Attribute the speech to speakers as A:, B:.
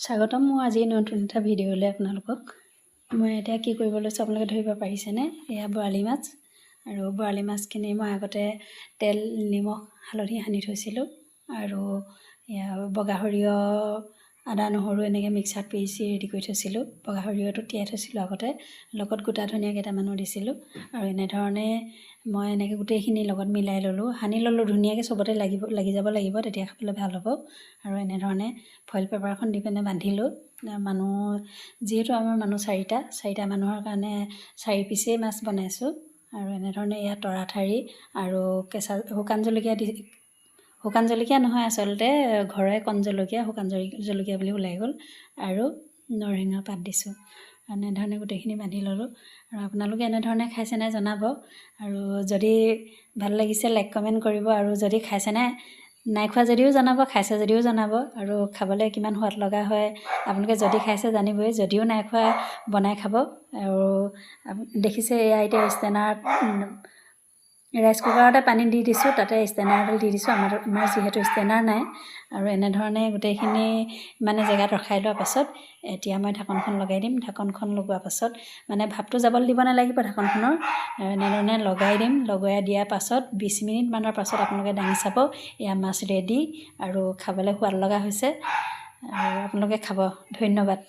A: স্বাগতম মই আজি নতুন এটা ভিডিঅ'লৈ আপোনালোকক মই এতিয়া কি কৰিব লৈছোঁ আপোনালোকে ধৰিব পাৰিছেনে এয়া বৰালি মাছ আৰু বৰালি মাছখিনি মই আগতে তেল নিমখ হালধি সানি থৈছিলোঁ আৰু এয়া বগা সৰিয়হ আদা নহৰু এনেকৈ মিক্সাৰত পিচি ৰেডি কৰি থৈছিলোঁ বগা সৰিয়হটো তিয়াই থৈছিলোঁ আগতে লগত গোটা ধনিয়া কেইটামানো দিছিলোঁ আৰু এনেধৰণে মই এনেকৈ গোটেইখিনি লগত মিলাই ল'লোঁ সানি ল'লোঁ ধুনীয়াকৈ চবতে লাগি যাব লাগিব তেতিয়া খাবলৈ ভাল হ'ব আৰু এনেধৰণে ফইল পেপাৰখন দি পিনে বান্ধিলোঁ মানুহ যিহেতু আমাৰ মানুহ চাৰিটা মানুহৰ কাৰণে 4 পিচেই মাছ বনাইছোঁ আৰু এনেধৰণে ইয়াত তৰা ঠাৰি আৰু কেঁচা শুকান জলকীয়া নহয় আচলতে ঘৰৰে কণ জলকীয়া শুকান জলকীয়া বুলি ওলাই গ'ল আৰু নৰসিংহ পাত দিছোঁ এনেধৰণে গোটেইখিনি বান্ধি ল'লোঁ আৰু আপোনালোকে এনেধৰণে খাইছেনে জনাব আৰু যদি ভাল লাগিছে লাইক কমেণ্ট কৰিব আৰু যদি খাইছেনে নাই খোৱা যদিও জনাব খাইছে যদিও জনাব আৰু খাবলৈ কিমান সোৱাদ লগা হয় আপোনালোকে যদি খাইছে জানিবই যদিও নাই খোৱা বনাই খাব আৰু দেখিছে এয়া এতিয়া ষ্টেণ্ডাৰত ৰাইচ কুকাৰতে পানী দি দিছোঁ তাতে ষ্টেণ্ডাৰডাল দি দিছোঁ আমাৰ যিহেতু ষ্টেণ্ডাৰ নাই আৰু এনেধৰণে গোটেইখিনি মানে জেগাত ৰখাই লোৱাৰ পাছত এতিয়া মই ঢাকনখন লগাই দিম ঢাকনখন লগোৱাৰ পাছত মানে ভাপটো যাবলৈ দিব নালাগিব ঢাকনখনৰ এনেধৰণে লগাই দিম লগাই দিয়াৰ পাছত 20 মিনিটমানৰ পাছত আপোনালোকে দাঙি চাব এয়া মাছ ৰেডি আৰু খাবলৈ সোৱাদ লগা হৈছে আৰু আপোনালোকে খাব ধন্যবাদ।